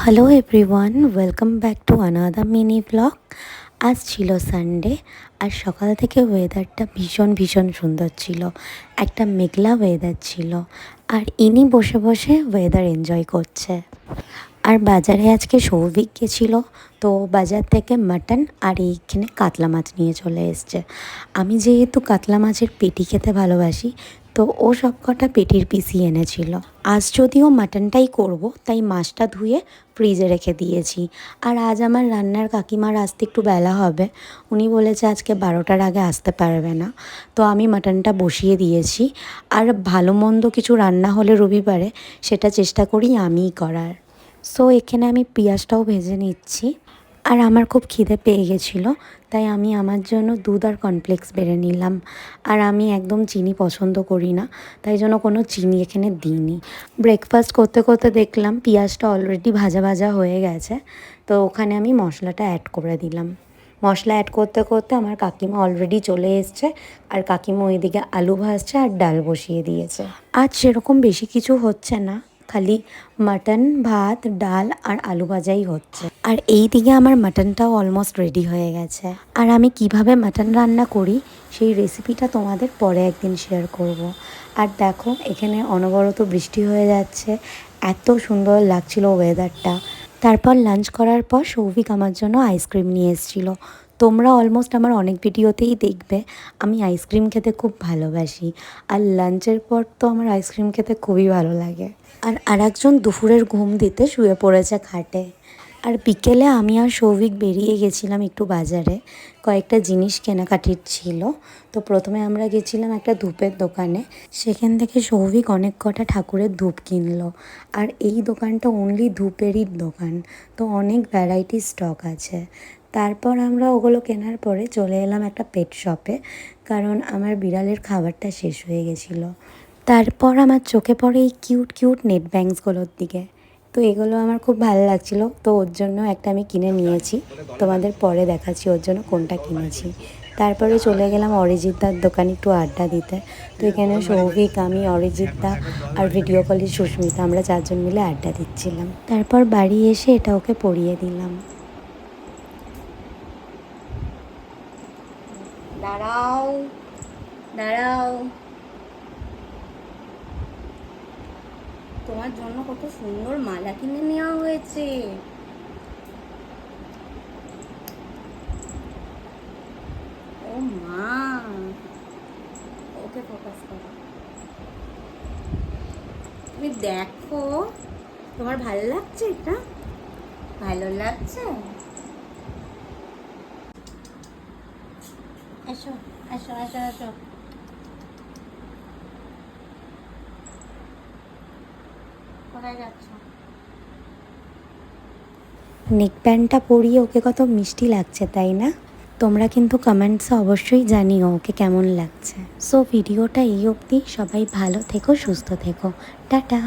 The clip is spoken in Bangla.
Hello everyone, welcome back to another mini blog. আজ ছিল সানডে আর সকাল থেকে ওয়েদারটা ভীষণ ভীষণ সুন্দর ছিল। একটা মেঘলা ওয়েদার ছিল আর ইনি বসে বসে ওয়েদার এনজয় করছে। আর বাজারে আজকে সৌভিক গেছিল, তো বাজার থেকে মাটন আর এইখানে কাতলা মাছ নিয়ে চলে এসছে। আমি যেহেতু কাতলা মাছের পেটি খেতে ভালোবাসি, তো ও সব কটা পেটির পিসই এনেছিল। আজ যদিও মাটনটাই করব, তাই মাছটা ধুয়ে ফ্রিজে রেখে দিয়েছি। আর আজ আমার রান্নার কাকিমার আসতে একটু বেলা হবে, উনি বলেছে আজকে 12টার আগে আসতে পারবে না, তো আমি মাটনটা বসিয়ে দিয়েছি। আর ভালো মন্দ কিছু রান্না হলে রবিবারে সেটা চেষ্টা করি আমিই করার। সো এখানে আমি পেঁয়াজটাও ভেজে নিচ্ছি। আর আমার খুব খিদে পেয়ে গেছিলো, তাই আমি আমার জন্য দুধ আর কর্নফ্লেক্স বেড়ে নিলাম। আর আমি একদম চিনি পছন্দ করি না, তাই জন্য কোনো চিনি এখানে দিইনি। ব্রেকফাস্ট করতে করতে দেখলাম পেঁয়াজটা অলরেডি ভাজা ভাজা হয়ে গেছে, তো ওখানে আমি মশলাটা অ্যাড করে দিলাম। মশলা অ্যাড করতে করতে আমার কাকিমা অলরেডি চলে এসছে, আর কাকিমা ওইদিকে আলু ভাজছে আর ডাল বসিয়ে দিয়েছে। আজ সেরকম বেশি কিছু হচ্ছে না, খালি মাটন, ভাত, ডাল আর আলু ভাজাই হচ্ছে। আর এই দিকে আমার মাটনটাও অলমোস্ট রেডি হয়ে গেছে। আর আমি কিভাবে মাটন রান্না করি সেই রেসিপিটা তোমাদের পরে একদিন শেয়ার করব। আর দেখো এখানে অনবরত বৃষ্টি হয়ে যাচ্ছে, এত সুন্দর লাগছিল ওয়েদারটা। তারপর লাঞ্চ করার পর সৌভিক আমার জন্য আইসক্রিম নিয়ে এসেছিলো। তোমরা অলমোস্ট আমার অনেক ভিডিওতেই দেখবে আমি আইসক্রিম খেতে খুব ভালোবাসি, আর লাঞ্চের পর তো আমার আইসক্রিম খেতে খুবই ভালো লাগে। আর একজন দুপুরের ঘুম দিতে শুয়ে পড়েছে খাটে। আর বিকেলে আমি আর সৌভিক বেরিয়ে গেছিলাম একটু বাজারে, কয়েকটা জিনিস কেনাকাটির ছিল। তো প্রথমে আমরা গেছিলাম একটা ধূপের দোকানে, সেখান থেকে সৌভিক অনেক কটা ঠাকুরের ধূপ কিনলো। আর এই দোকানটা অনলি ধূপেরই দোকান, তো অনেক ভ্যারাইটি স্টক আছে। তারপর আমরা ওগুলো কেনার পরে চলে এলাম একটা পেট শপে, কারণ আমার বিড়ালের খাবারটা শেষ হয়ে গেছিলো। তারপর আমার চোখে পড়ে এই কিউট কিউট নেট ব্যাংকসগুলোর দিকে, তো এগুলো আমার খুব ভালো লাগছিলো, তো ওর জন্য একটা আমি কিনে নিয়েছি। তোমাদের পরে দেখাচ্ছি ওর জন্য কোনটা কিনেছি। তারপরে চলে গেলাম অরিজিৎদার দোকানে একটু আড্ডা দিতে। তো এখানে সৌভিক, আমি, অরিজিৎদা আর ভিডিও কলের সুস্মিতা, আমরা চারজন মিলে আড্ডা দিচ্ছিলাম। তারপর বাড়ি এসে এটা ওকে পরিয়ে দিলাম। দাঁড়াও দাঁড়াও, তোমার জন্য কত সুন্দর মালা কিনে নেওয়া হয়েছে। ও মা, ওকে ফোকাস করো, তুমি দেখো তোমার ভালো লাগছে? এটা ভালো লাগছে? এসো এসো এসো এসো, কোথায় যাচ্ছ? নেক ব্যান্ডটা পরিয়ে ওকে কত মিষ্টি লাগছে, তাই না? তোমরা কিন্তু কমেন্টসে অবশ্যই জানিও ওকে কেমন লাগছে। সো ভিডিওটা এই অবধি, সবাই ভালো থেকো, সুস্থ থেকো, টাটা।